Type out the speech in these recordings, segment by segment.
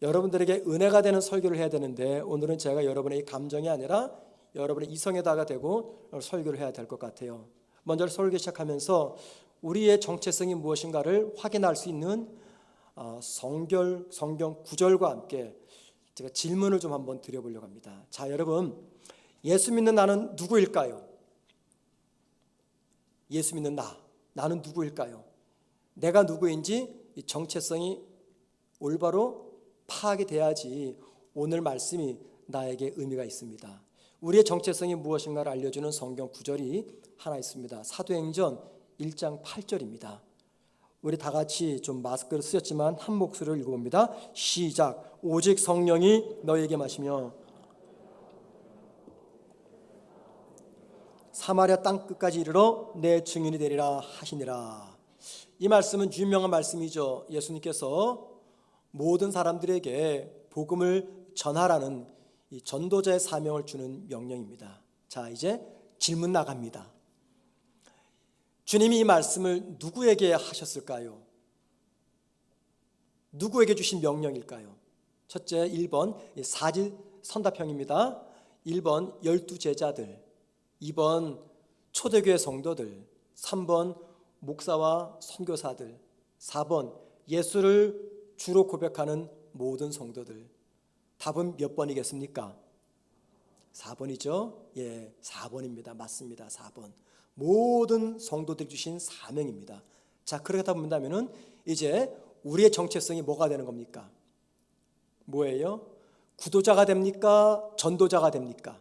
여러분들에게 은혜가 되는 설교를 해야 되는데 오늘은 제가 여러분의 감정이 아니라 여러분의 이성에다가 대고 설교를 해야 될 것 같아요. 먼저 설교 시작하면서 우리의 정체성이 무엇인가를 확인할 수 있는 성경 구절과 함께 제가 질문을 좀 한번 드려보려고 합니다. 자, 여러분, 예수 믿는 나는 누구일까요? 예수 믿는 나는 누구일까요? 내가 누구인지 이 정체성이 올바로 파악이 돼야지 오늘 말씀이 나에게 의미가 있습니다. 우리의 정체성이 무엇인가를 알려주는 성경 구절이 하나 있습니다. 사도행전 1장 8절입니다. 우리 다 같이 좀 마스크를 쓰셨지만 한 목소리로 읽어봅니다. 시작. 오직 성령이 너희에게 마시며 사마리아 땅 끝까지 이르러 내 증인이 되리라 하시니라. 이 말씀은 유명한 말씀이죠. 예수님께서 모든 사람들에게 복음을 전하라는 이 전도자의 사명을 주는 명령입니다. 자, 이제 질문 나갑니다. 주님이 이 말씀을 누구에게 하셨을까요? 누구에게 주신 명령일까요? 첫째, 1번 사질 선답형입니다. 1번 12제자들, 2번 초대교회 성도들, 3번 목사와 선교사들, 4번 예수를 주로 고백하는 모든 성도들. 답은 몇 번이겠습니까? 4번이죠? 예, 4번입니다. 맞습니다. 4번. 모든 성도들이 주신 사명입니다. 자, 그렇다 본다면은 이제 우리의 정체성이 뭐가 되는 겁니까? 뭐예요? 구도자가 됩니까? 전도자가 됩니까?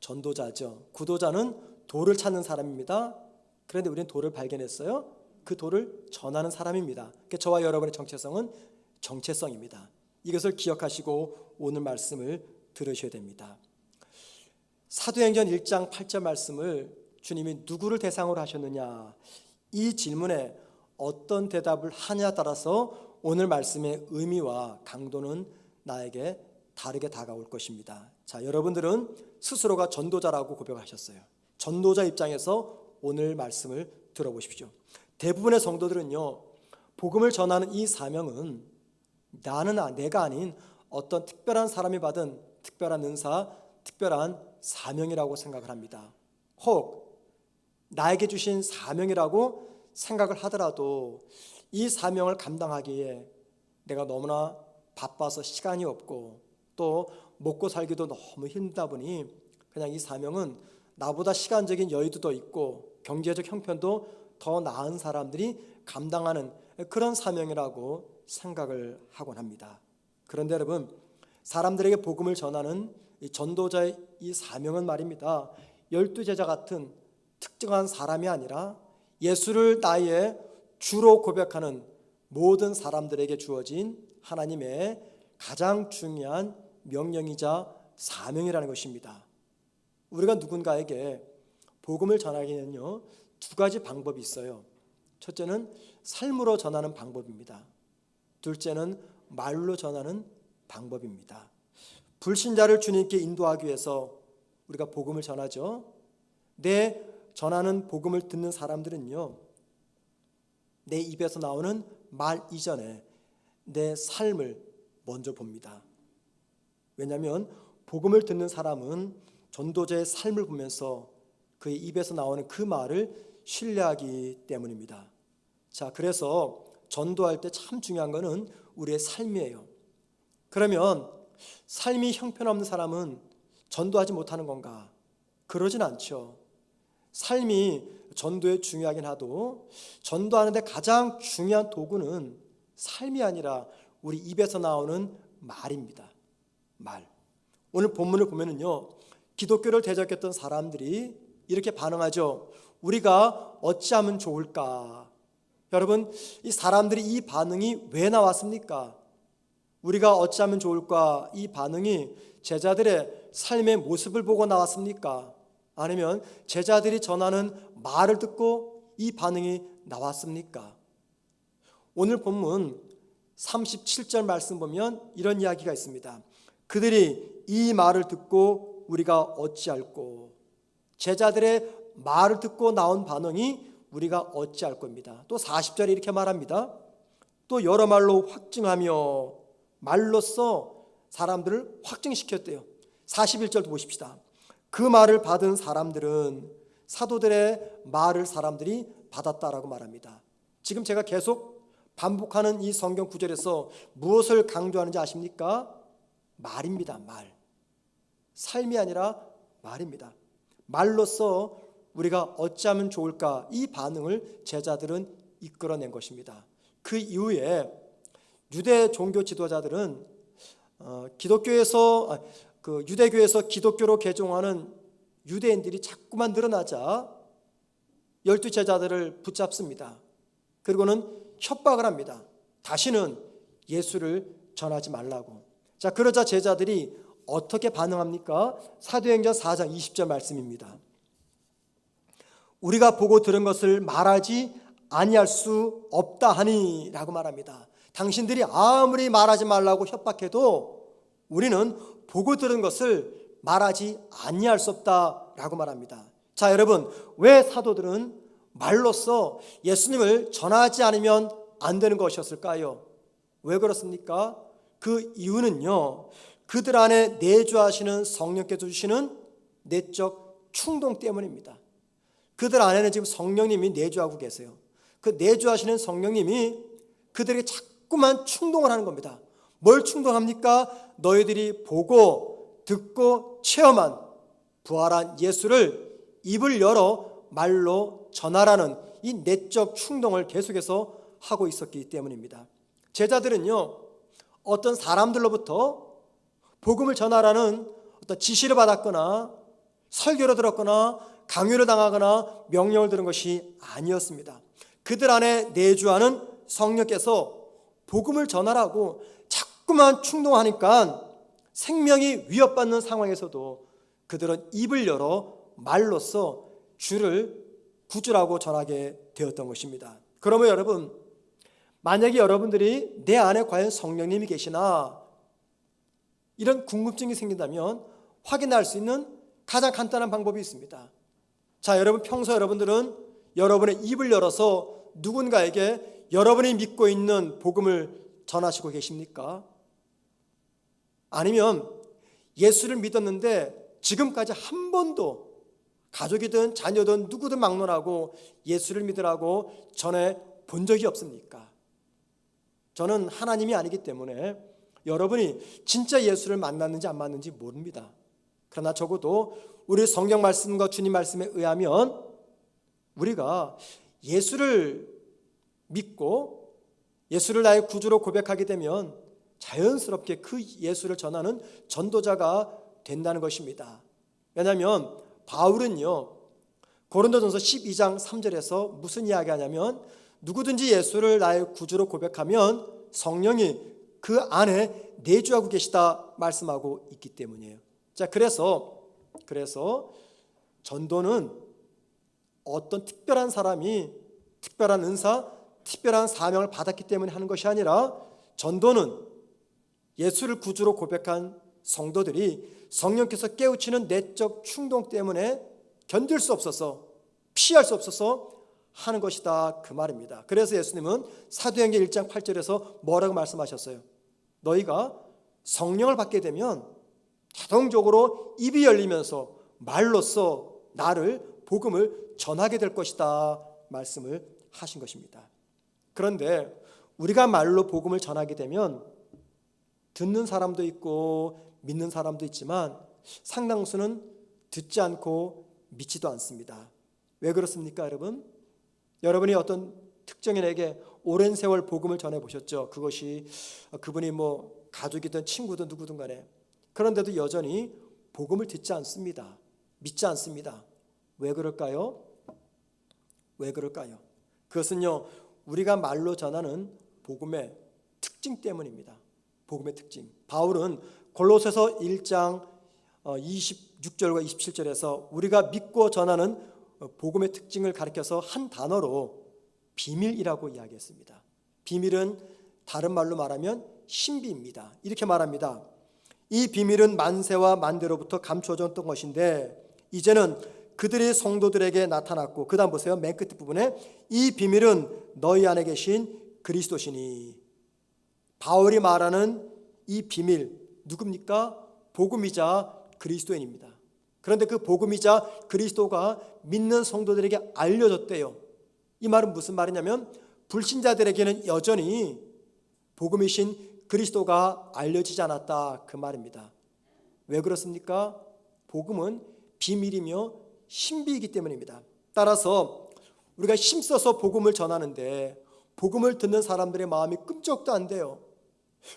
전도자죠. 구도자는 돌을 찾는 사람입니다. 그런데 우리는 돌을 발견했어요. 그 돌을 전하는 사람입니다. 그러니까 저와 여러분의 정체성은 정체성입니다. 이것을 기억하시고 오늘 말씀을 들으셔야 됩니다. 사도행전 1장 8절 말씀을 주님이 누구를 대상으로 하셨느냐, 이 질문에 어떤 대답을 하냐에 따라서 오늘 말씀의 의미와 강도는 나에게 다르게 다가올 것입니다. 자, 여러분들은 스스로가 전도자라고 고백하셨어요. 전도자 입장에서 오늘 말씀을 들어보십시오. 대부분의 성도들은요, 복음을 전하는 이 사명은 내가 아닌 어떤 특별한 사람이 받은 특별한 은사, 특별한 사명이라고 생각을 합니다. 혹 나에게 주신 사명이라고 생각을 하더라도 이 사명을 감당하기에 내가 너무나 바빠서 시간이 없고 또 먹고 살기도 너무 힘들다 보니 그냥 이 사명은 나보다 시간적인 여유도 더 있고 경제적 형편도 더 나은 사람들이 감당하는 그런 사명이라고 생각을 하곤 합니다. 그런데 여러분, 사람들에게 복음을 전하는 이 전도자의 이 사명은 말입니다, 12제자 같은 특정한 사람이 아니라 예수를 나의 주로 고백하는 모든 사람들에게 주어진 하나님의 가장 중요한 명령이자 사명이라는 것입니다. 우리가 누군가에게 복음을 전하기에는요, 두 가지 방법이 있어요. 첫째는 삶으로 전하는 방법입니다. 둘째는 말로 전하는 방법입니다. 불신자를 주님께 인도하기 위해서 우리가 복음을 전하죠. 내 전하는 복음을 듣는 사람들은요, 내 입에서 나오는 말 이전에 내 삶을 먼저 봅니다. 왜냐하면 복음을 듣는 사람은 전도자의 삶을 보면서 그의 입에서 나오는 그 말을 신뢰하기 때문입니다. 자, 그래서 전도할 때 참 중요한 것은 우리의 삶이에요. 그러면 삶이 형편없는 사람은 전도하지 못하는 건가? 그러진 않죠. 삶이 전도에 중요하긴 하도 전도하는데 가장 중요한 도구는 삶이 아니라 우리 입에서 나오는 말입니다. 말. 오늘 본문을 보면은요, 기독교를 대적했던 사람들이 이렇게 반응하죠. 우리가 어찌하면 좋을까? 여러분, 이 사람들이 이 반응이 왜 나왔습니까? 우리가 어찌하면 좋을까? 이 반응이 제자들의 삶의 모습을 보고 나왔습니까? 아니면 제자들이 전하는 말을 듣고 이 반응이 나왔습니까? 오늘 본문 37절 말씀 보면 이런 이야기가 있습니다. 그들이 이 말을 듣고 우리가 어찌할꼬? 제자들의 말을 듣고 나온 반응이 우리가 어찌할 겁니다. 또 40절에 이렇게 말합니다. 또 여러 말로 확증하며 말로써 사람들을 확증시켰대요. 41절도 보십시다. 그 말을 받은 사람들은 사도들의 말을 사람들이 받았다라고 말합니다. 지금 제가 계속 반복하는 이 성경 구절에서 무엇을 강조하는지 아십니까? 말입니다. 말. 삶이 아니라 말입니다. 말로써 우리가 어찌하면 좋을까? 이 반응을 제자들은 이끌어낸 것입니다. 그 이후에 유대 종교 지도자들은 유대교에서 기독교로 개종하는 유대인들이 자꾸만 늘어나자 12 제자들을 붙잡습니다. 그리고는 협박을 합니다. 다시는 예수를 전하지 말라고. 자, 그러자 제자들이 어떻게 반응합니까? 사도행전 4장 20절 말씀입니다. 우리가 보고 들은 것을 말하지 아니할 수 없다 하니 라고 말합니다. 당신들이 아무리 말하지 말라고 협박해도 우리는 보고 들은 것을 말하지 아니할 수 없다라고 말합니다. 자, 여러분, 왜 사도들은 말로써 예수님을 전하지 않으면 안 되는 것이었을까요? 왜 그렇습니까? 그 이유는요, 그들 안에 내주하시는 성령께서 주시는 내적 충동 때문입니다. 그들 안에는 지금 성령님이 내주하고 계세요. 그 내주하시는 성령님이 그들에게 자꾸만 충동을 하는 겁니다. 뭘 충동합니까? 너희들이 보고 듣고 체험한 부활한 예수를 입을 열어 말로 전하라는 이 내적 충동을 계속해서 하고 있었기 때문입니다. 제자들은요, 어떤 사람들로부터 복음을 전하라는 어떤 지시를 받았거나 설교를 들었거나 강요를 당하거나 명령을 들은 것이 아니었습니다. 그들 안에 내주하는 성령께서 복음을 전하라고 자꾸만 충동하니까 생명이 위협받는 상황에서도 그들은 입을 열어 말로써 주를 구주라고 전하게 되었던 것입니다. 그러면 여러분, 만약에 여러분들이 내 안에 과연 성령님이 계시나 이런 궁금증이 생긴다면 확인할 수 있는 가장 간단한 방법이 있습니다. 자, 여러분, 평소 여러분들은 여러분의 입을 열어서 누군가에게 여러분이 믿고 있는 복음을 전하시고 계십니까? 아니면 예수를 믿었는데 지금까지 한 번도 가족이든 자녀든 누구든 막론하고 예수를 믿으라고 전해 본 적이 없습니까? 저는 하나님이 아니기 때문에 여러분이 진짜 예수를 만났는지 안 만났는지 모릅니다. 그러나 적어도 우리 성경 말씀과 주님 말씀에 의하면 우리가 예수를 믿고 예수를 나의 구주로 고백하게 되면 자연스럽게 그 예수를 전하는 전도자가 된다는 것입니다. 왜냐하면 바울은요, 고린도전서 12장 3절에서 무슨 이야기하냐면 누구든지 예수를 나의 구주로 고백하면 성령이 그 안에 내주하고 계시다 말씀하고 있기 때문이에요. 자, 그래서 전도는 어떤 특별한 사람이 특별한 은사, 특별한 사명을 받았기 때문에 하는 것이 아니라 전도는 예수를 구주로 고백한 성도들이 성령께서 깨우치는 내적 충동 때문에 견딜 수 없어서 피할 수 없어서 하는 것이다, 그 말입니다. 그래서 예수님은 사도행전 1장 8절에서 뭐라고 말씀하셨어요? 너희가 성령을 받게 되면 자동적으로 입이 열리면서 말로써 나를 복음을 전하게 될 것이다 말씀을 하신 것입니다. 그런데 우리가 말로 복음을 전하게 되면 듣는 사람도 있고 믿는 사람도 있지만 상당수는 듣지 않고 믿지도 않습니다. 왜 그렇습니까, 여러분? 여러분이 어떤 특정인에게 오랜 세월 복음을 전해보셨죠. 그것이 그분이 가족이든 친구든 누구든 간에. 그런데도 여전히 복음을 듣지 않습니다. 믿지 않습니다. 왜 그럴까요? 왜 그럴까요? 그것은요, 우리가 말로 전하는 복음의 특징 때문입니다. 복음의 특징. 바울은 골로새서 1장 26절과 27절에서 우리가 믿고 전하는 복음의 특징을 가리켜서 한 단어로 비밀이라고 이야기했습니다. 비밀은 다른 말로 말하면 신비입니다. 이렇게 말합니다. 이 비밀은 만세와 만대로부터 감춰졌던 것인데 이제는 그들이 성도들에게 나타났고, 그 다음 보세요. 맨 끝 부분에 이 비밀은 너희 안에 계신 그리스도시니. 바울이 말하는 이 비밀 누굽니까? 복음이자 그리스도인입니다. 그런데 그 복음이자 그리스도가 믿는 성도들에게 알려졌대요. 이 말은 무슨 말이냐면 불신자들에게는 여전히 복음이신 그리스도가 알려지지 않았다, 그 말입니다. 왜 그렇습니까? 복음은 비밀이며 신비이기 때문입니다. 따라서 우리가 힘써서 복음을 전하는데 복음을 듣는 사람들의 마음이 끔찍도 안 돼요.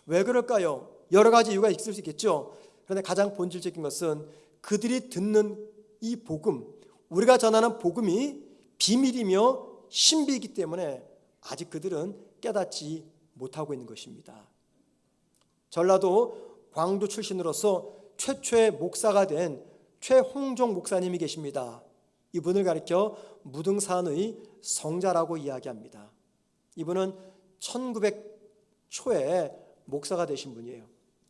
왜 그럴까요? 여러 가지 이유가 있을 수 있겠죠. 그런데 가장 본질적인 것은 그들이 듣는 이 복음, 우리가 전하는 복음이 비밀이며 신비이기 때문에 아직 그들은 깨닫지 못하고 있는 것입니다. 전라도 광주 출신으로서 최초의 목사가 된 최홍종 목사님이 계십니다. 이분을 가리켜 무등산의 성자라고 이야기합니다. 이분은 1900 초에 목사가 되신 분이에요.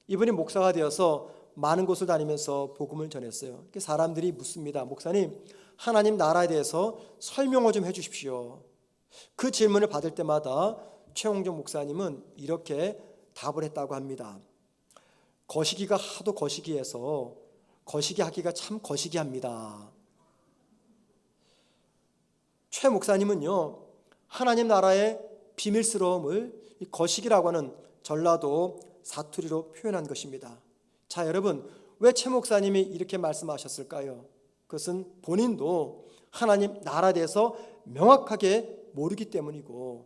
이분이 목사가 되어서 많은 곳을 다니면서 복음을 전했어요. 사람들이 묻습니다. 목사님, 하나님 나라에 대해서 설명을 좀 해주십시오. 그 질문을 받을 때마다 최홍종 목사님은 이렇게 답을 했다고 합니다. 거시기가 하도 거시기해서 거시기 하기가 참 거시기합니다. 최 목사님은요, 하나님 나라의 비밀스러움을 거시기라고 하는 전라도 사투리로 표현한 것입니다. 자, 여러분, 왜 최 목사님이 이렇게 말씀하셨을까요? 그것은 본인도 하나님 나라에 대해서 명확하게 모르기 때문이고,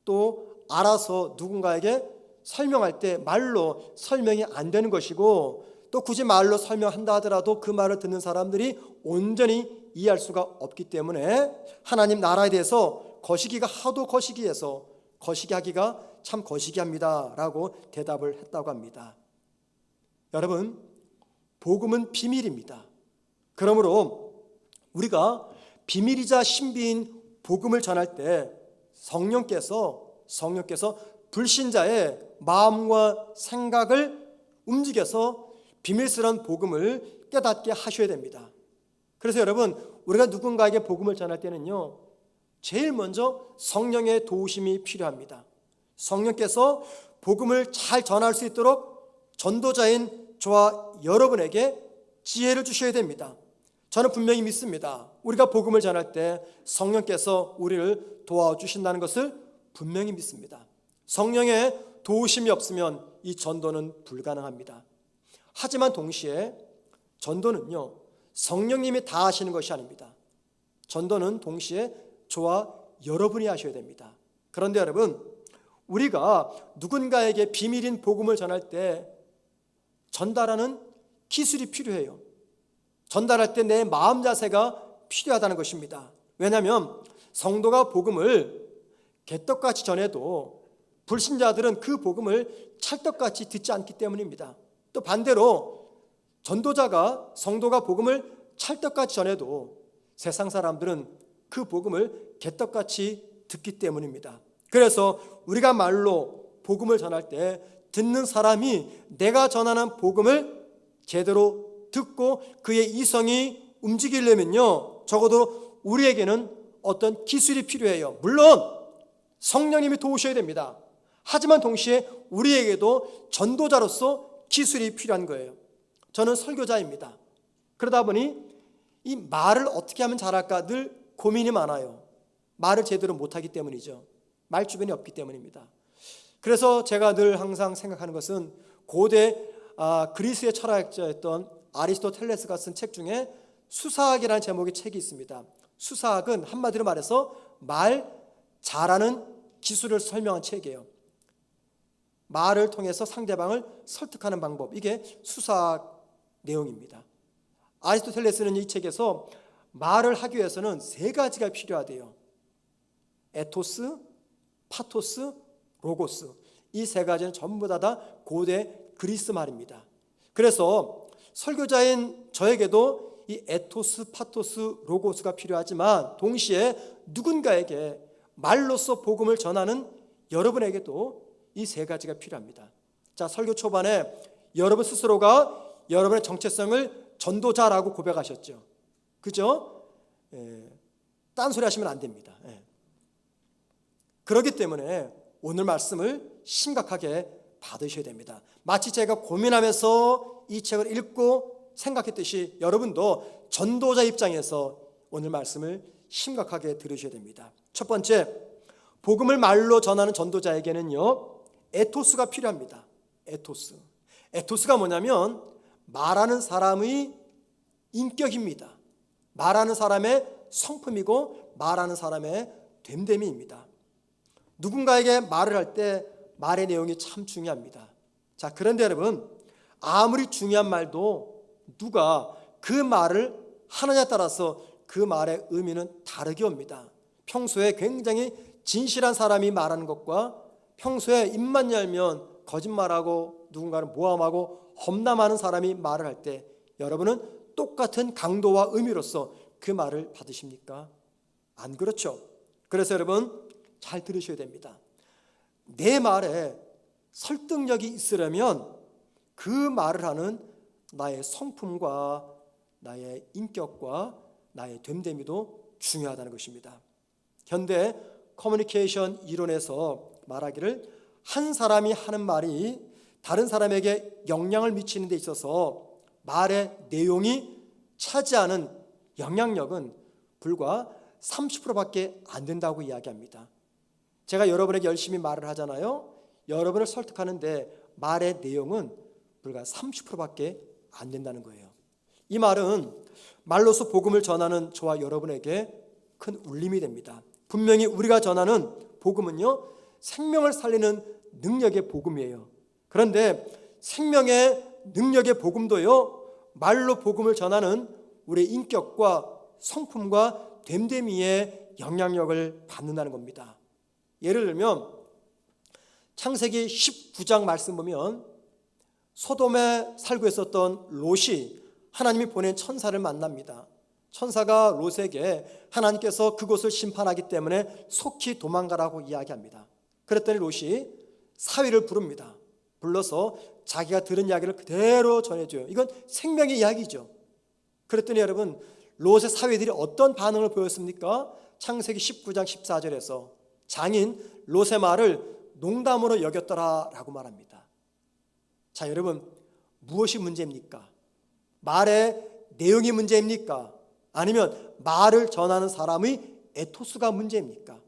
또 알아서 누군가에게 설명할 때 말로 설명이 안 되는 것이고, 또 굳이 말로 설명한다 하더라도 그 말을 듣는 사람들이 온전히 이해할 수가 없기 때문에 하나님 나라에 대해서 거시기가 하도 거시기해서 거시기하기가 참 거시기합니다 라고 대답을 했다고 합니다. 여러분, 복음은 비밀입니다. 그러므로 우리가 비밀이자 신비인 복음을 전할 때 성령께서 불신자의 마음과 생각을 움직여서 비밀스러운 복음을 깨닫게 하셔야 됩니다. 그래서 여러분, 우리가 누군가에게 복음을 전할 때는요, 제일 먼저 성령의 도우심이 필요합니다. 성령께서 복음을 잘 전할 수 있도록 전도자인 저와 여러분에게 지혜를 주셔야 됩니다. 저는 분명히 믿습니다. 우리가 복음을 전할 때 성령께서 우리를 도와주신다는 것을 분명히 믿습니다. 성령의 도우심이 없으면 이 전도는 불가능합니다. 하지만 동시에 전도는요, 성령님이 다 하시는 것이 아닙니다. 전도는 동시에 저와 여러분이 하셔야 됩니다. 그런데 여러분, 우리가 누군가에게 비밀인 복음을 전할 때 전달하는 기술이 필요해요. 전달할 때 내 마음 자세가 필요하다는 것입니다. 왜냐하면 성도가 복음을 개떡같이 전해도 불신자들은 그 복음을 찰떡같이 듣지 않기 때문입니다. 또 반대로 전도자가 성도가 복음을 찰떡같이 전해도 세상 사람들은 그 복음을 개떡같이 듣기 때문입니다. 그래서 우리가 말로 복음을 전할 때 듣는 사람이 내가 전하는 복음을 제대로 듣고 그의 이성이 움직이려면요, 적어도 우리에게는 어떤 기술이 필요해요. 물론 성령님이 도우셔야 됩니다. 하지만 동시에 우리에게도 전도자로서 기술이 필요한 거예요. 저는 설교자입니다. 그러다 보니 이 말을 어떻게 하면 잘할까 늘 고민이 많아요. 말을 제대로 못하기 때문이죠. 말 주변이 없기 때문입니다. 그래서 제가 늘 항상 생각하는 것은 고대 그리스의 철학자였던 아리스토텔레스가 쓴 책 중에 수사학이라는 제목의 책이 있습니다. 수사학은 한마디로 말해서 말 잘하는 기술을 설명한 책이에요. 말을 통해서 상대방을 설득하는 방법, 이게 수사학 내용입니다. 아리스토텔레스는 이 책에서 말을 하기 위해서는 세 가지가 필요하대요. 에토스, 파토스, 로고스. 이 세 가지는 전부 다 고대 그리스 말입니다. 그래서 설교자인 저에게도 이 에토스, 파토스, 로고스가 필요하지만 동시에 누군가에게 말로써 복음을 전하는 여러분에게도 이 세 가지가 필요합니다. 자, 설교 초반에 여러분 스스로가 여러분의 정체성을 전도자라고 고백하셨죠. 그죠? 딴소리 하시면 안 됩니다. 그렇기 때문에 오늘 말씀을 심각하게 받으셔야 됩니다. 마치 제가 고민하면서 이 책을 읽고 생각했듯이 여러분도 전도자 입장에서 오늘 말씀을 심각하게 들으셔야 됩니다. 첫 번째, 복음을 말로 전하는 전도자에게는요, 에토스가 필요합니다. 에토스. 에토스가 뭐냐면 말하는 사람의 인격입니다. 말하는 사람의 성품이고 말하는 사람의 됨됨이입니다. 누군가에게 말을 할 때 말의 내용이 참 중요합니다. 자, 그런데 여러분, 아무리 중요한 말도 누가 그 말을 하느냐에 따라서 그 말의 의미는 다르게 옵니다. 평소에 굉장히 진실한 사람이 말하는 것과 평소에 입만 열면 거짓말하고 누군가를 모함하고 험담하는 사람이 말을 할 때 여러분은 똑같은 강도와 의미로서 그 말을 받으십니까? 안 그렇죠. 그래서 여러분 잘 들으셔야 됩니다. 내 말에 설득력이 있으려면 그 말을 하는 나의 성품과 나의 인격과 나의 됨됨이도 중요하다는 것입니다. 현대 커뮤니케이션 이론에서 말하기를 한 사람이 하는 말이 다른 사람에게 영향을 미치는 데 있어서 말의 내용이 차지하는 영향력은 불과 30%밖에 안 된다고 이야기합니다. 제가 여러분에게 열심히 말을 하잖아요. 여러분을 설득하는데 말의 내용은 불과 30%밖에 안 된다는 거예요. 이 말은 말로서 복음을 전하는 저와 여러분에게 큰 울림이 됩니다. 분명히 우리가 전하는 복음은요, 생명을 살리는 능력의 복음이에요. 그런데 생명의 능력의 복음도요, 말로 복음을 전하는 우리의 인격과 성품과 됨됨이의 영향력을 받는다는 겁니다. 예를 들면 창세기 19장 말씀 보면 소돔에 살고 있었던 롯이 하나님이 보낸 천사를 만납니다. 천사가 롯에게 하나님께서 그곳을 심판하기 때문에 속히 도망가라고 이야기합니다. 그랬더니 롯이 사위를 부릅니다. 불러서 자기가 들은 이야기를 그대로 전해줘요. 이건 생명의 이야기죠. 그랬더니 여러분, 롯의 사위들이 어떤 반응을 보였습니까? 창세기 19장 14절에서 장인 롯의 말을 농담으로 여겼더라라고 말합니다. 자, 여러분, 무엇이 문제입니까? 말의 내용이 문제입니까? 아니면 말을 전하는 사람의 에토스가 문제입니까?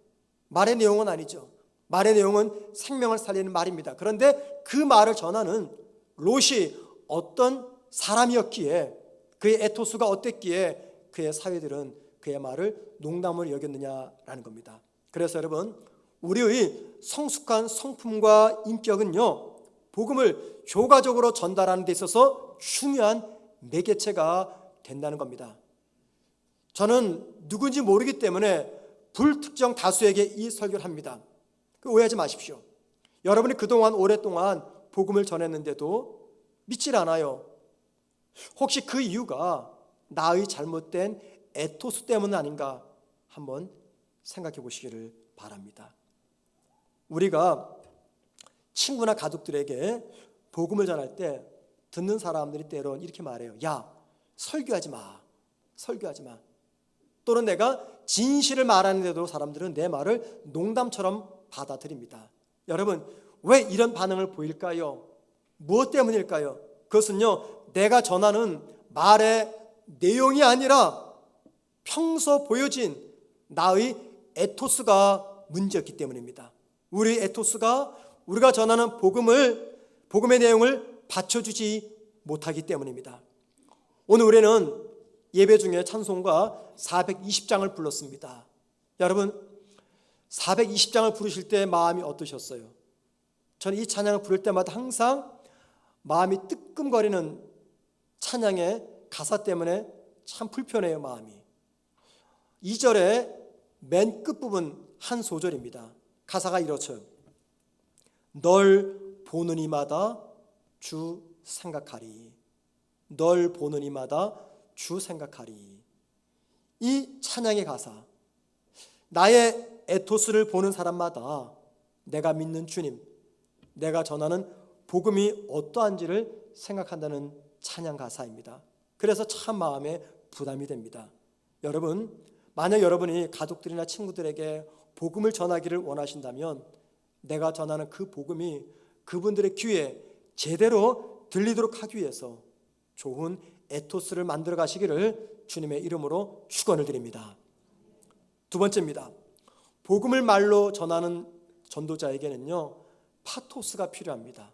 말의 내용은 아니죠. 말의 내용은 생명을 살리는 말입니다. 그런데 그 말을 전하는 롯이 어떤 사람이었기에, 그의 에토스가 어땠기에 그의 사위들은 그의 말을 농담으로 여겼느냐라는 겁니다. 그래서 여러분, 우리의 성숙한 성품과 인격은요, 복음을 효과적으로 전달하는 데 있어서 중요한 매개체가 된다는 겁니다. 저는 누군지 모르기 때문에 불특정 다수에게 이 설교를 합니다. 오해하지 마십시오. 여러분이 그동안 오랫동안 복음을 전했는데도 믿질 않아요. 혹시 그 이유가 나의 잘못된 에토스 때문 아닌가 한번 생각해 보시기를 바랍니다. 우리가 친구나 가족들에게 복음을 전할 때 듣는 사람들이 때론 이렇게 말해요. 야, 설교하지 마. 설교하지 마. 또는 내가 진실을 말하는데도 사람들은 내 말을 농담처럼 받아들입니다. 여러분, 왜 이런 반응을 보일까요? 무엇 때문일까요? 그것은요, 내가 전하는 말의 내용이 아니라 평소 보여진 나의 에토스가 문제였기 때문입니다. 우리 에토스가 우리가 전하는 복음의 내용을 받쳐주지 못하기 때문입니다. 오늘 우리는 예배 중에 찬송가 420장을 불렀습니다. 여러분, 420장을 부르실 때 마음이 어떠셨어요? 저는 이 찬양을 부를 때마다 항상 마음이 뜨끔거리는 찬양의 가사 때문에 참 불편해요, 마음이. 2절의 맨 끝부분 한 소절입니다. 가사가 이렇죠. 널 보는 이마다 주 생각하리. 널 보는 이마다 주 생각하리. 이 찬양의 가사, 나의 에토스를 보는 사람마다 내가 믿는 주님, 내가 전하는 복음이 어떠한지를 생각한다는 찬양 가사입니다. 그래서 참 마음에 부담이 됩니다. 여러분, 만약 여러분이 가족들이나 친구들에게 복음을 전하기를 원하신다면 내가 전하는 그 복음이 그분들의 귀에 제대로 들리도록 하기 위해서 좋은 에토스를 만들어 가시기를 주님의 이름으로 축원을 드립니다. 두 번째입니다. 복음을 말로 전하는 전도자에게는요, 파토스가 필요합니다.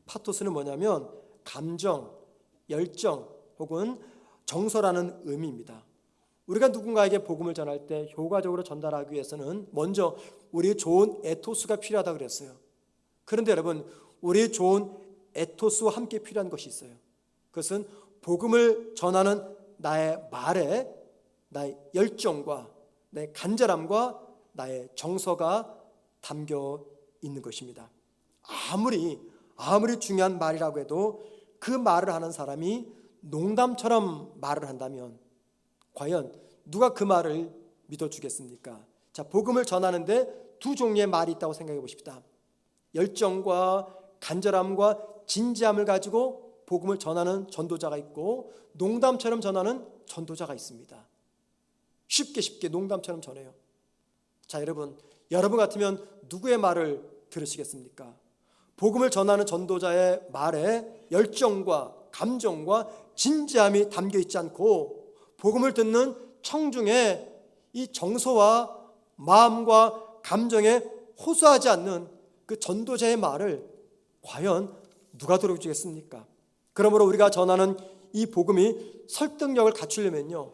파토스는 뭐냐면 감정, 열정 혹은 정서라는 의미입니다. 우리가 누군가에게 복음을 전할 때 효과적으로 전달하기 위해서는 먼저 우리의 좋은 에토스가 필요하다고 그랬어요. 그런데 여러분, 우리의 좋은 에토스와 함께 필요한 것이 있어요. 그것은 복음을 전하는 나의 말에 나의 열정과 나의 간절함과 나의 정서가 담겨 있는 것입니다. 아무리 중요한 말이라고 해도 그 말을 하는 사람이 농담처럼 말을 한다면 과연 누가 그 말을 믿어주겠습니까? 자, 복음을 전하는데 두 종류의 말이 있다고 생각해 보십시다. 열정과 간절함과 진지함을 가지고 복음을 전하는 전도자가 있고 농담처럼 전하는 전도자가 있습니다. 쉽게 농담처럼 전해요. 자, 여러분 같으면 누구의 말을 들으시겠습니까? 복음을 전하는 전도자의 말에 열정과 감정과 진지함이 담겨 있지 않고 복음을 듣는 청중의 이 정서와 마음과 감정에 호소하지 않는 그 전도자의 말을 과연 누가 들어주겠습니까? 그러므로 우리가 전하는 이 복음이 설득력을 갖추려면요,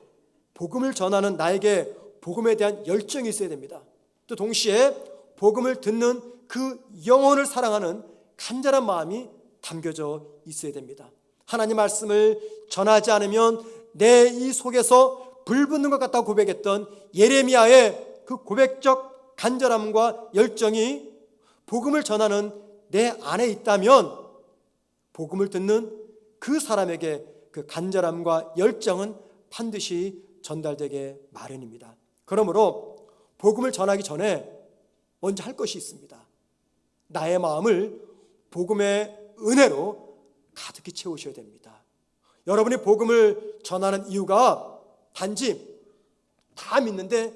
복음을 전하는 나에게 복음에 대한 열정이 있어야 됩니다. 또 동시에 복음을 듣는 그 영혼을 사랑하는 간절한 마음이 담겨져 있어야 됩니다. 하나님 말씀을 전하지 않으면 내 이 속에서 불붙는 것 같다고 고백했던 예레미야의 그 고백적 간절함과 열정이 복음을 전하는 내 안에 있다면 복음을 듣는 그 사람에게 그 간절함과 열정은 반드시 전달되게 마련입니다. 그러므로 복음을 전하기 전에 먼저 할 것이 있습니다. 나의 마음을 복음의 은혜로 가득히 채우셔야 됩니다. 여러분이 복음을 전하는 이유가 단지 다 믿는데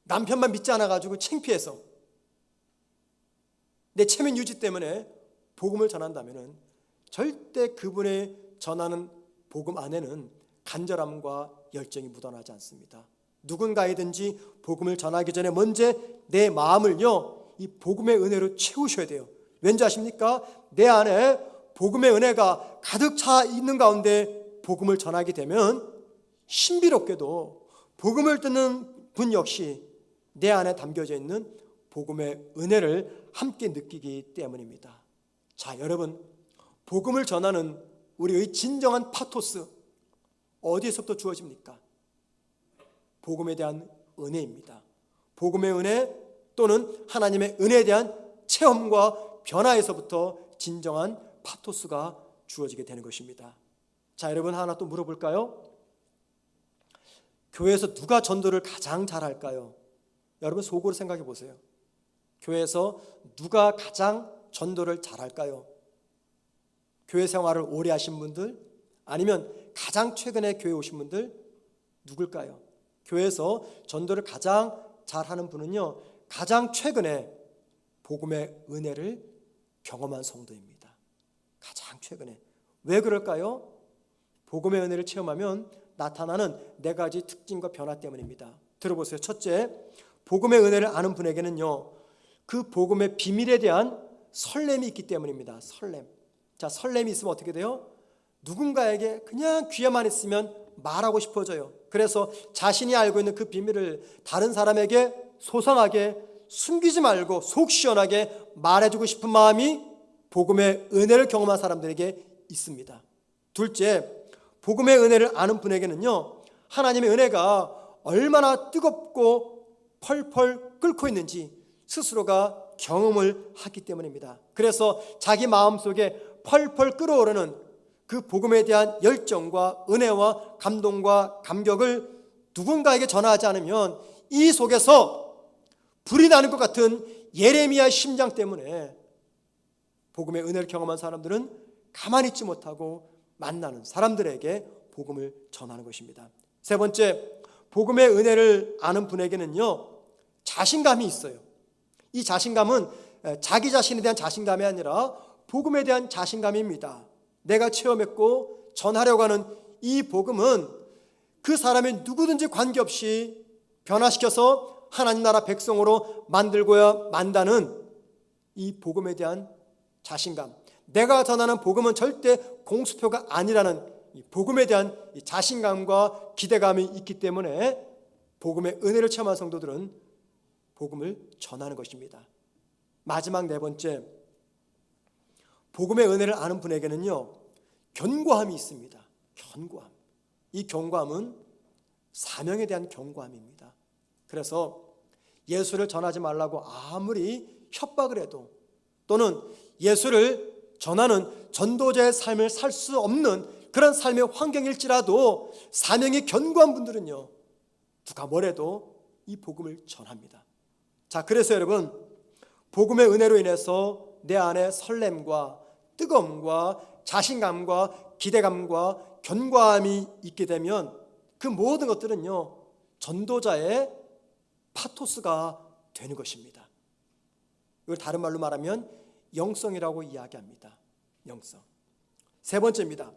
남편만 믿지 않아가지고 창피해서 내 체면 유지 때문에 복음을 전한다면 절대 그분의 전하는 복음 안에는 간절함과 열정이 묻어나지 않습니다. 누군가에든지 복음을 전하기 전에 먼저 내 마음을요, 이 복음의 은혜로 채우셔야 돼요. 왠지 아십니까? 내 안에 복음의 은혜가 가득 차 있는 가운데 복음을 전하게 되면 신비롭게도 복음을 듣는 분 역시 내 안에 담겨져 있는 복음의 은혜를 함께 느끼기 때문입니다. 자, 여러분, 복음을 전하는 우리의 진정한 파토스 어디에서부터 주어집니까? 복음에 대한 은혜입니다. 복음의 은혜 또는 하나님의 은혜에 대한 체험과 변화에서부터 진정한 파토스가 주어지게 되는 것입니다. 자, 여러분 하나 또 물어볼까요? 교회에서 누가 전도를 가장 잘할까요? 여러분 속으로 생각해 보세요. 교회에서 누가 가장 전도를 잘할까요? 교회 생활을 오래 하신 분들, 아니면 가장 최근에 교회 오신 분들, 누굴까요? 교회에서 전도를 가장 잘하는 분은요, 가장 최근에 복음의 은혜를 경험한 성도입니다. 가장 최근에. 왜 그럴까요? 복음의 은혜를 체험하면 나타나는 네 가지 특징과 변화 때문입니다. 들어보세요. 첫째, 복음의 은혜를 아는 분에게는요, 그 복음의 비밀에 대한 설렘이 있기 때문입니다. 설렘. 자, 설렘이 있으면 어떻게 돼요? 누군가에게 그냥 귀에만 있으면 말하고 싶어져요. 그래서 자신이 알고 있는 그 비밀을 다른 사람에게 소상하게 숨기지 말고 속 시원하게 말해주고 싶은 마음이 복음의 은혜를 경험한 사람들에게 있습니다. 둘째, 복음의 은혜를 아는 분에게는요, 하나님의 은혜가 얼마나 뜨겁고 펄펄 끓고 있는지 스스로가 경험을 하기 때문입니다. 그래서 자기 마음속에 펄펄 끓어오르는 그 복음에 대한 열정과 은혜와 감동과 감격을 누군가에게 전하지 않으면 이 속에서 불이 나는 것 같은 예레미야의 심장 때문에 복음의 은혜를 경험한 사람들은 가만히 있지 못하고 만나는 사람들에게 복음을 전하는 것입니다. 세 번째, 복음의 은혜를 아는 분에게는요, 자신감이 있어요. 이 자신감은 자기 자신에 대한 자신감이 아니라 복음에 대한 자신감입니다. 내가 체험했고 전하려고 하는 이 복음은 그 사람이 누구든지 관계없이 변화시켜서 하나님 나라 백성으로 만들고야 만다는 이 복음에 대한 자신감, 내가 전하는 복음은 절대 공수표가 아니라는 이 복음에 대한 이 자신감과 기대감이 있기 때문에 복음의 은혜를 체험한 성도들은 복음을 전하는 것입니다. 마지막 네 번째, 복음의 은혜를 아는 분에게는요, 견고함이 있습니다. 견고함. 이 견고함은 사명에 대한 견고함입니다. 그래서 예수를 전하지 말라고 아무리 협박을 해도, 또는 예수를 전하는 전도자의 삶을 살 수 없는 그런 삶의 환경일지라도 사명이 견고한 분들은요, 누가 뭐래도 이 복음을 전합니다. 자, 그래서 여러분, 복음의 은혜로 인해서 내 안에 설렘과 뜨거움과 자신감과 기대감과 견고함이 있게 되면 그 모든 것들은요, 전도자의 파토스가 되는 것입니다. 이걸 다른 말로 말하면 영성이라고 이야기합니다. 영성. 세 번째입니다.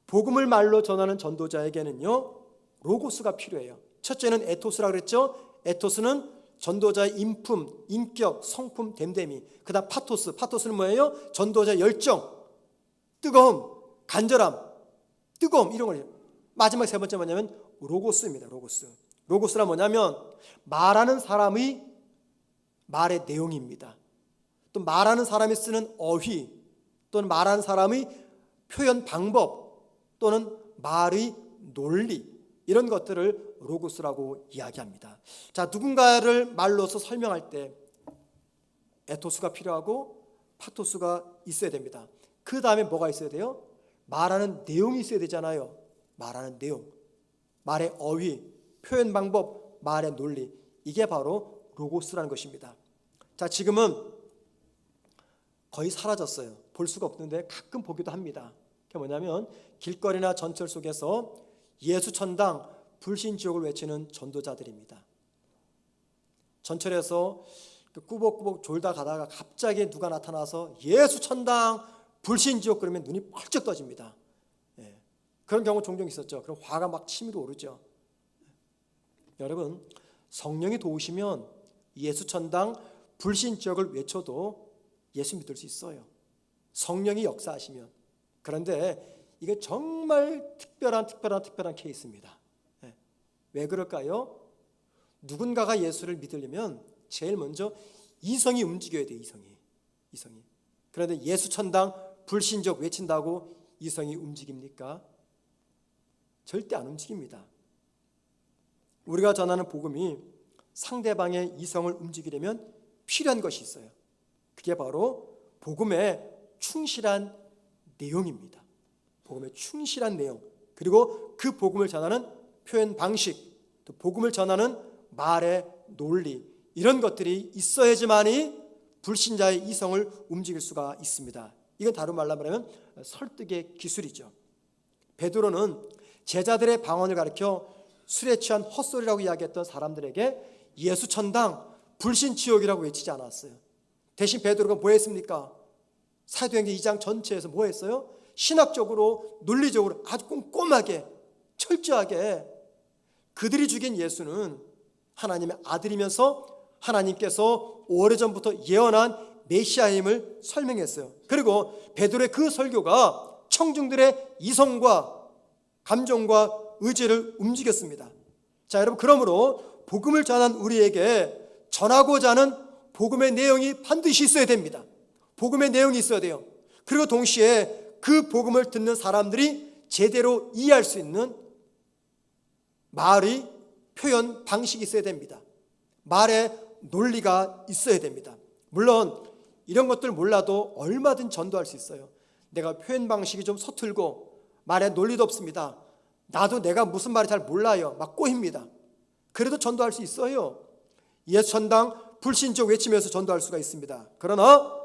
복음을 말로 전하는 전도자에게는요, 로고스가 필요해요. 첫째는 에토스라고 그랬죠. 에토스는 전도자의 인품, 인격, 성품, 됨됨이. 그 다음 파토스. 파토스는 뭐예요? 전도자의 열정, 뜨거움, 간절함, 뜨거움, 이런 거예요. 마지막 세 번째 뭐냐면 로고스입니다. 로고스. 로고스란 뭐냐면 말하는 사람의 말의 내용입니다. 또 말하는 사람이 쓰는 어휘, 또는 말하는 사람의 표현 방법, 또는 말의 논리, 이런 것들을 로고스라고 이야기합니다. 자, 누군가를 말로서 설명할 때 에토스가 필요하고 파토스가 있어야 됩니다. 그 다음에 뭐가 있어야 돼요? 말하는 내용이 있어야 되잖아요. 말하는 내용, 말의 어휘, 표현 방법, 말의 논리, 이게 바로 로고스라는 것입니다. 자, 지금은 거의 사라졌어요. 볼 수가 없는데 가끔 보기도 합니다. 그게 뭐냐면 길거리나 전철 속에서 예수 천당 불신지옥을 외치는 전도자들입니다. 전철에서 꾸벅꾸벅 졸다 가다가 갑자기 누가 나타나서 예수 천당 불신지옥 그러면 눈이 펄쩍 떠집니다. 그런 경우 종종 있었죠. 그럼 화가 막 치밀어 오르죠. 여러분, 성령이 도우시면 예수 천당 불신지옥을 외쳐도 예수 믿을 수 있어요. 성령이 역사하시면. 그런데 이게 정말 특별한 케이스입니다. 왜 그럴까요? 누군가가 예수를 믿으려면 제일 먼저 이성이 움직여야 돼요. 이성이. 그런데 예수 천당 불신지옥 외친다고 이성이 움직입니까? 절대 안 움직입니다. 우리가 전하는 복음이 상대방의 이성을 움직이려면 필요한 것이 있어요. 그게 바로 복음의 충실한 내용입니다. 복음의 충실한 내용, 그리고 그 복음을 전하는 표현 방식, 또 복음을 전하는 말의 논리, 이런 것들이 있어야지만이 불신자의 이성을 움직일 수가 있습니다. 이건 다른 말로 말하면 설득의 기술이죠. 베드로는 제자들의 방언을 가리켜 술에 취한 헛소리라고 이야기했던 사람들에게 예수 천당 불신지옥이라고 외치지 않았어요. 대신 베드로가 뭐 했습니까? 사도행전 2장 전체에서 뭐 했어요? 신학적으로, 논리적으로 아주 꼼꼼하게, 철저하게 그들이 죽인 예수는 하나님의 아들이면서 하나님께서 오래전부터 예언한 메시아임을 설명했어요. 그리고 베드로의 그 설교가 청중들의 이성과 감정과 의지를 움직였습니다. 자, 여러분, 그러므로 복음을 전한 우리에게 전하고자 하는 복음의 내용이 반드시 있어야 됩니다. 복음의 내용이 있어야 돼요. 그리고 동시에 그 복음을 듣는 사람들이 제대로 이해할 수 있는 말의 표현 방식이 있어야 됩니다. 말의 논리가 있어야 됩니다. 물론 이런 것들 몰라도 얼마든 전도할 수 있어요. 내가 표현 방식이 좀 서툴고 말의 논리도 없습니다. 나도 내가 무슨 말이 잘 몰라요. 막 꼬입니다. 그래도 전도할 수 있어요. 예수 천당 불신지옥 외치면서 전도할 수가 있습니다. 그러나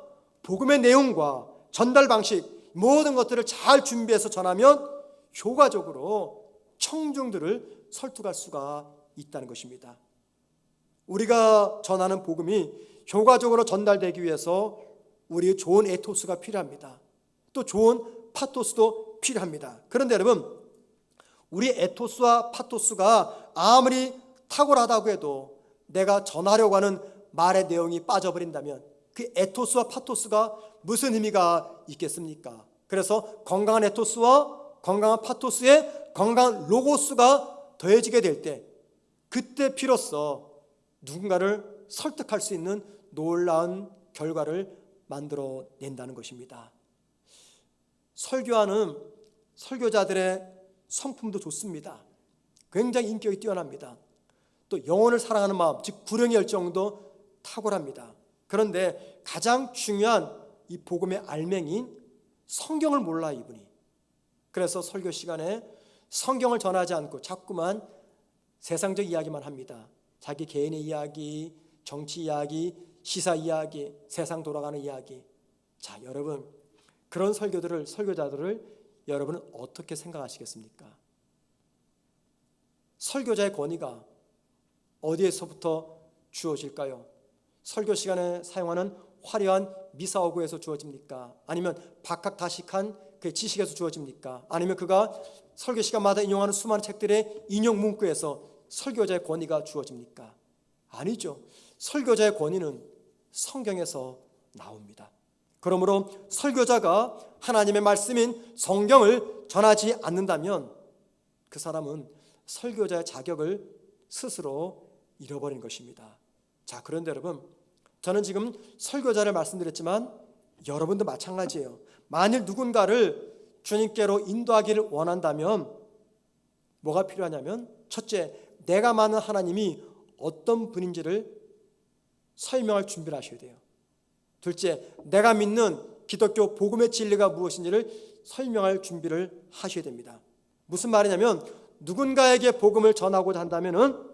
복음의 내용과 전달 방식, 모든 것들을 잘 준비해서 전하면 효과적으로 청중들을 설득할 수가 있다는 것입니다. 우리가 전하는 복음이 효과적으로 전달되기 위해서 우리 좋은 에토스가 필요합니다. 또 좋은 파토스도 필요합니다. 그런데 여러분, 우리 에토스와 파토스가 아무리 탁월하다고 해도 내가 전하려고 하는 말의 내용이 빠져버린다면 그 에토스와 파토스가 무슨 의미가 있겠습니까? 그래서 건강한 에토스와 건강한 파토스의 건강한 로고스가 더해지게 될 때, 그때 비로소 누군가를 설득할 수 있는 놀라운 결과를 만들어낸다는 것입니다. 설교하는 설교자들의 성품도 좋습니다. 굉장히 인격이 뛰어납니다. 또 영혼을 사랑하는 마음, 즉 구령의 열정도 탁월합니다. 그런데 가장 중요한 이 복음의 알맹이인 성경을 몰라 이분이. 그래서 설교 시간에 성경을 전하지 않고 자꾸만 세상적 이야기만 합니다. 자기 개인의 이야기, 정치 이야기, 시사 이야기, 세상 돌아가는 이야기. 자, 여러분, 그런 설교자들을 여러분은 어떻게 생각하시겠습니까? 설교자의 권위가 어디에서부터 주어질까요? 설교 시간에 사용하는 화려한 미사오구에서 주어집니까? 아니면 박학다식한 그 지식에서 주어집니까? 아니면 그가 설교 시간마다 인용하는 수많은 책들의 인용 문구에서 설교자의 권위가 주어집니까? 아니죠. 설교자의 권위는 성경에서 나옵니다. 그러므로 설교자가 하나님의 말씀인 성경을 전하지 않는다면 그 사람은 설교자의 자격을 스스로 잃어버린 것입니다. 자, 그런데 여러분, 저는 지금 설교자를 말씀드렸지만 여러분도 마찬가지예요. 만일 누군가를 주님께로 인도하기를 원한다면 뭐가 필요하냐면, 첫째, 내가 만난 하나님이 어떤 분인지를 설명할 준비를 하셔야 돼요. 둘째, 내가 믿는 기독교 복음의 진리가 무엇인지를 설명할 준비를 하셔야 됩니다. 무슨 말이냐면, 누군가에게 복음을 전하고자 한다면은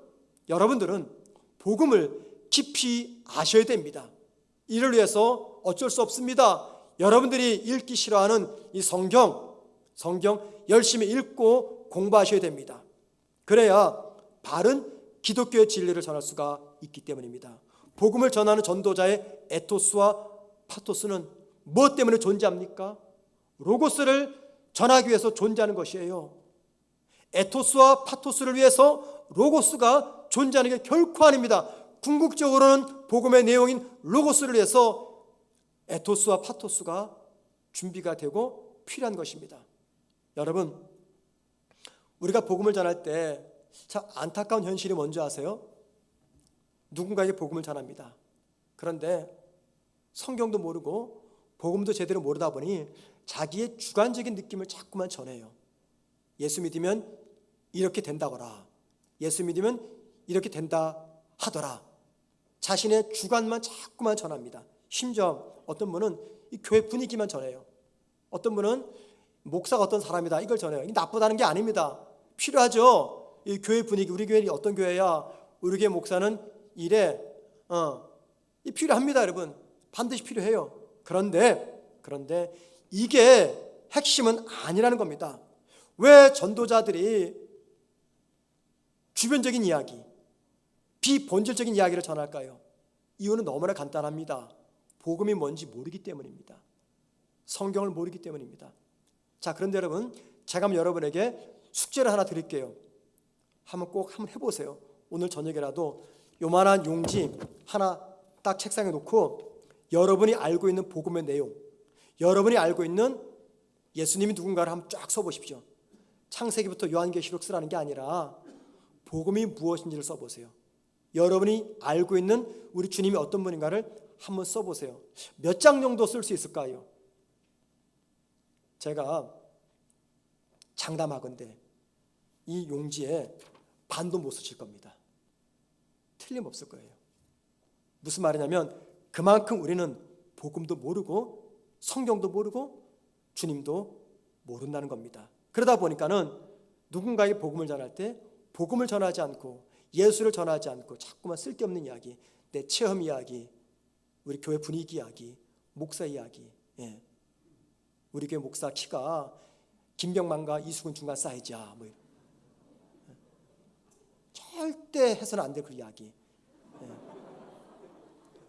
여러분들은 복음을 깊이 아셔야 됩니다. 이를 위해서 어쩔 수 없습니다. 여러분들이 읽기 싫어하는 이 성경 열심히 읽고 공부하셔야 됩니다. 그래야 바른 기독교의 진리를 전할 수가 있기 때문입니다. 복음을 전하는 전도자의 에토스와 파토스는 무엇 때문에 존재합니까? 로고스를 전하기 위해서 존재하는 것이에요. 에토스와 파토스를 위해서 로고스가 존재하는 게 결코 아닙니다. 궁극적으로는 복음의 내용인 로고스를 위해서 에토스와 파토스가 준비가 되고 필요한 것입니다. 여러분, 우리가 복음을 전할 때 참 안타까운 현실이 뭔지 아세요? 누군가에게 복음을 전합니다. 그런데 성경도 모르고 복음도 제대로 모르다 보니 자기의 주관적인 느낌을 자꾸만 전해요. 예수 믿으면 이렇게 된다거라. 예수 믿으면 이렇게 된다 하더라. 자신의 주관만 자꾸만 전합니다. 심지어 어떤 분은 이 교회 분위기만 전해요. 어떤 분은 목사가 어떤 사람이다 이걸 전해요. 이게 나쁘다는 게 아닙니다. 필요하죠. 이 교회 분위기, 우리 교회는 어떤 교회야? 우리 교회 목사는 이래. 이 필요합니다, 여러분. 반드시 필요해요. 그런데 이게 핵심은 아니라는 겁니다. 왜 전도자들이 주변적인 이야기, 비본질적인 이야기를 전할까요? 이유는 너무나 간단합니다. 복음이 뭔지 모르기 때문입니다. 성경을 모르기 때문입니다. 자, 그런데 여러분, 제가 여러분에게 숙제를 하나 드릴게요. 한번 해보세요. 오늘 저녁에라도 요만한 용지 하나 딱 책상에 놓고 여러분이 알고 있는 복음의 내용, 여러분이 알고 있는 예수님이 누군가를 한번 쫙 써보십시오. 창세기부터 요한계시록 쓰라는 게 아니라 복음이 무엇인지를 써보세요. 여러분이 알고 있는 우리 주님이 어떤 분인가를 한번 써보세요. 몇 장 정도 쓸 수 있을까요? 제가 장담하건대 이 용지에 반도 못 쓰실 겁니다. 틀림없을 거예요. 무슨 말이냐면 그만큼 우리는 복음도 모르고 성경도 모르고 주님도 모른다는 겁니다. 그러다 보니까는 누군가에게 복음을 전할 때 복음을 전하지 않고 예수를 전하지 않고 자꾸만 쓸데없는 이야기, 내 체험 이야기, 우리 교회 분위기 이야기, 목사 이야기. 우리 교회 목사 키가 김병만과 이수근 중간 사이즈야. 절대 해서는 안 될 그 이야기.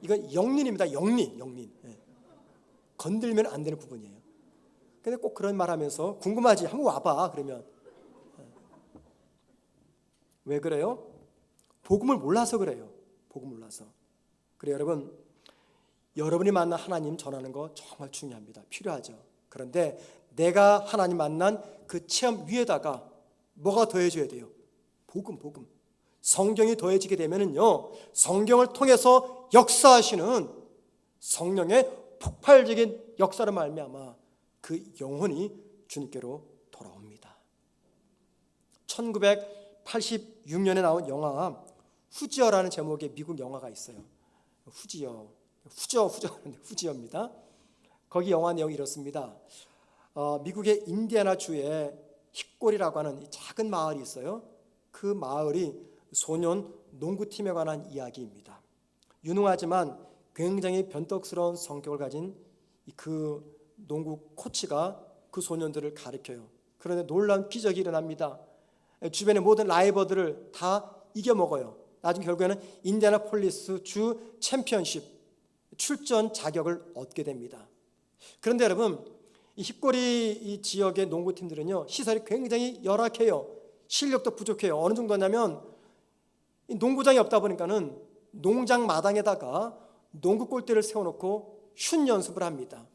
이건 영린입니다. 영린. 예. 건들면 안 되는 부분이에요. 근데 꼭 그런 말 하면서 궁금하지? 한번 와봐. 그러면. 왜 그래요? 복음을 몰라서 그래요. 복음 몰라서. 그래요, 여러분. 여러분이 만난 하나님 전하는 거 정말 중요합니다. 필요하죠. 그런데 내가 하나님 만난 그 체험 위에다가 뭐가 더해져야 돼요? 복음. 성경이 더해지게 되면은요, 성경을 통해서 역사하시는 성령의 폭발적인 역사를 말미암아 그 영혼이 주님께로 돌아옵니다. 1986년에 나온 영화 후지어라는 제목의 미국 영화가 있어요. 후지어입니다. 거기 영화 내용이 이렇습니다. 미국의 인디애나 주에 힙골이라고 하는 작은 마을이 있어요. 그 마을이 소년 농구팀에 관한 이야기입니다. 유능하지만 굉장히 변덕스러운 성격을 가진 그 농구 코치가 그 소년들을 가르쳐요. 그런데 놀라운 기적이 일어납니다. 주변의 모든 라이벌들을 다 이겨먹어요. 나중에 결국에는 인디애나폴리스 주 챔피언십 출전 자격을 얻게 됩니다. 그런데 여러분, 이 힙골이 이 지역의 농구팀들은요, 시설이 굉장히 열악해요. 실력도 부족해요. 어느 정도냐면 이 농구장이 없다 보니까는 농장 마당에다가 농구 골대를 세워놓고 슛 연습을 합니다.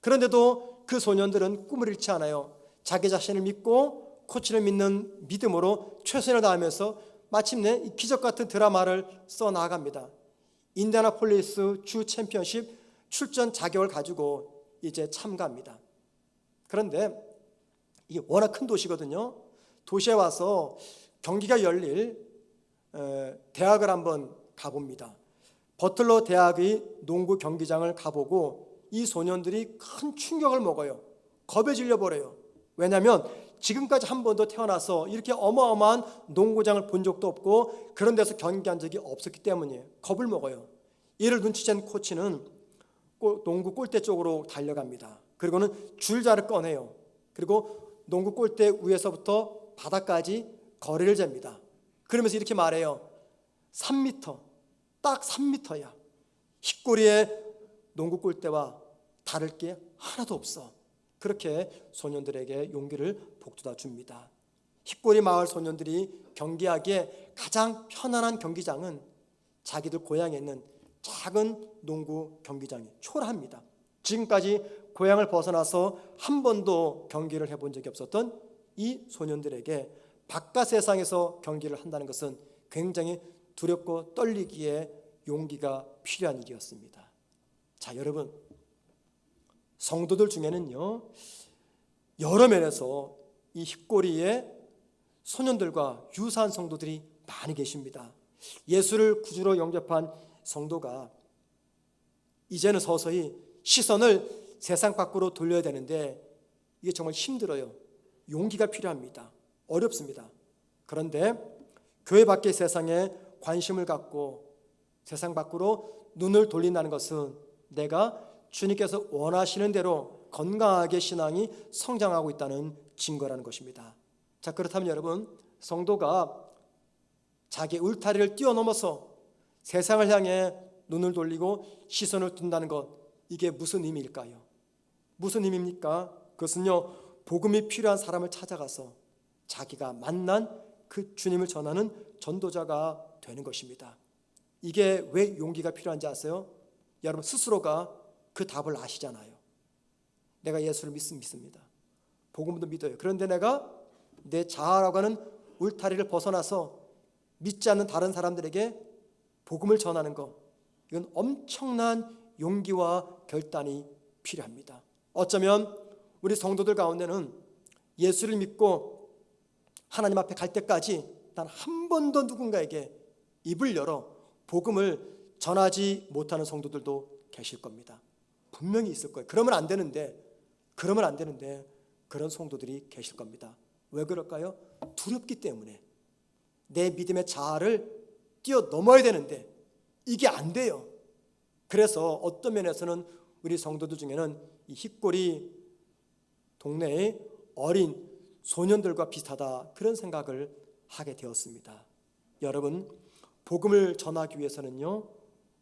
그런데도 그 소년들은 꿈을 잃지 않아요. 자기 자신을 믿고 코치를 믿는 믿음으로 최선을 다하면서 마침내 이 기적 같은 드라마를 써나갑니다. 인디애나폴리스 주 챔피언십 출전 자격을 가지고 이제 참가합니다. 그런데 이게 워낙 큰 도시거든요. 도시에 와서 경기가 열릴 대학을 한번 가봅니다. 버틀러 대학의 농구 경기장을 가보고 이 소년들이 큰 충격을 먹어요. 겁에 질려버려요. 왜냐하면 지금까지 한 번도 태어나서 이렇게 어마어마한 농구장을 본 적도 없고 그런 데서 경기한 적이 없었기 때문이에요. 겁을 먹어요. 이를 눈치챈 코치는 농구 골대 쪽으로 달려갑니다. 그리고는 줄자를 꺼내요. 그리고 농구 골대 위에서부터 바닥까지 거리를 잽니다. 그러면서 이렇게 말해요. 3m, 딱 3m야. 힙골이의 농구 골대와 다를 게 하나도 없어. 그렇게 소년들에게 용기를 북돋아 줍니다. 힙골이 마을 소년들이 경기하기에 가장 편안한 경기장은 자기들 고향에 있는 작은 농구 경기장이 초라합니다. 지금까지 고향을 벗어나서 한 번도 경기를 해본 적이 없었던 이 소년들에게 바깥 세상에서 경기를 한다는 것은 굉장히 두렵고 떨리기에 용기가 필요한 일이었습니다. 자, 여러분, 성도들 중에는요, 여러 면에서 이 힙골이의 소년들과 유사한 성도들이 많이 계십니다. 예수를 구주로 영접한 성도가 이제는 서서히 시선을 세상 밖으로 돌려야 되는데 이게 정말 힘들어요. 용기가 필요합니다. 어렵습니다. 그런데 교회 밖의 세상에 관심을 갖고 세상 밖으로 눈을 돌린다는 것은 내가 주님께서 원하시는 대로 건강하게 신앙이 성장하고 있다는 증거라는 것입니다. 자, 그렇다면 여러분, 성도가 자기 울타리를 뛰어넘어서 세상을 향해 눈을 돌리고 시선을 둔다는 것, 이게 무슨 의미일까요? 무슨 의미입니까? 그것은요, 복음이 필요한 사람을 찾아가서 자기가 만난 그 주님을 전하는 전도자가 되는 것입니다. 이게 왜 용기가 필요한지 아세요? 여러분 스스로가 그 답을 아시잖아요. 내가 예수를 믿습니다. 복음도 믿어요. 그런데 내가 내 자아라고 하는 울타리를 벗어나서 믿지 않는 다른 사람들에게 복음을 전하는 것, 이건 엄청난 용기와 결단이 필요합니다. 어쩌면 우리 성도들 가운데는 예수를 믿고 하나님 앞에 갈 때까지 단 한 번도 누군가에게 입을 열어 복음을 전하지 못하는 성도들도 계실 겁니다. 분명히 있을 거예요. 그러면 안 되는데 그런 성도들이 계실 겁니다. 왜 그럴까요? 두렵기 때문에. 내 믿음의 자아를 뛰어넘어야 되는데 이게 안 돼요. 그래서 어떤 면에서는 우리 성도들 중에는 이 힙골이 동네의 어린 소년들과 비슷하다, 그런 생각을 하게 되었습니다. 여러분, 복음을 전하기 위해서는요,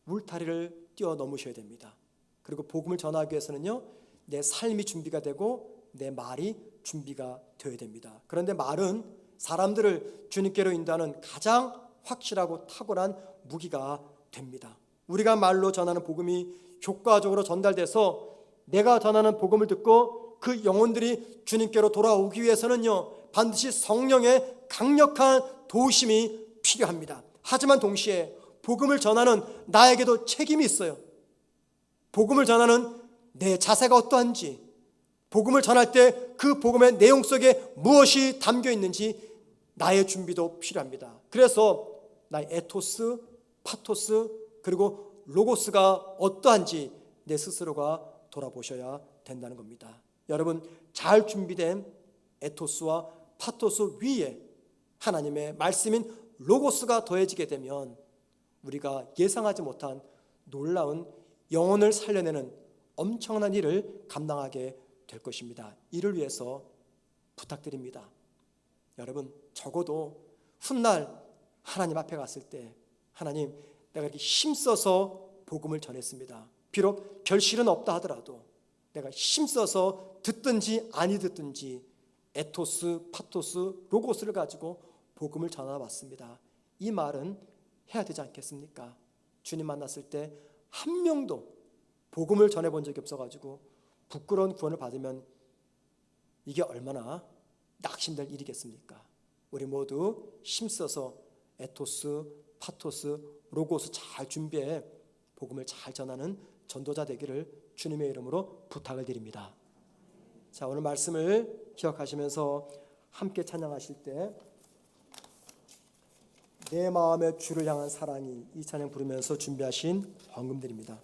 울타리를 뛰어넘으셔야 됩니다. 그리고 복음을 전하기 위해서는요, 내 삶이 준비가 되고 내 말이 준비가 되어야 됩니다. 그런데 말은 사람들을 주님께로 인도하는 가장 확실하고 탁월한 무기가 됩니다. 우리가 말로 전하는 복음이 효과적으로 전달돼서 내가 전하는 복음을 듣고 그 영혼들이 주님께로 돌아오기 위해서는요, 반드시 성령의 강력한 도우심이 필요합니다. 하지만 동시에 복음을 전하는 나에게도 책임이 있어요. 복음을 전하는 내 자세가 어떠한지, 복음을 전할 때 그 복음의 내용 속에 무엇이 담겨 있는지 나의 준비도 필요합니다. 그래서 나의 에토스, 파토스, 그리고 로고스가 어떠한지 내 스스로가 돌아보셔야 된다는 겁니다. 여러분, 잘 준비된 에토스와 파토스 위에 하나님의 말씀인 로고스가 더해지게 되면 우리가 예상하지 못한 놀라운 영혼을 살려내는 엄청난 일을 감당하게 될 것입니다. 이를 위해서 부탁드립니다. 여러분, 적어도 훗날 하나님 앞에 갔을 때, 하나님, 내가 이렇게 힘써서 복음을 전했습니다. 비록 결실은 없다 하더라도 내가 힘써서 듣든지 아니 듣든지 에토스, 파토스, 로고스를 가지고 복음을 전해왔습니다. 이 말은 해야 되지 않겠습니까? 주님 만났을 때 한 명도 복음을 전해본 적이 없어가지고 부끄러운 구원을 받으면 이게 얼마나 낙심될 일이겠습니까? 우리 모두 힘써서 에토스, 파토스, 로고스 잘 준비해 복음을 잘 전하는 전도자 되기를 주님의 이름으로 부탁을 드립니다. 자, 오늘 말씀을 기억하시면서 함께 찬양하실 때 내 마음의 주를 향한 사랑이, 이 찬양 부르면서 준비하신 헌금들입니다.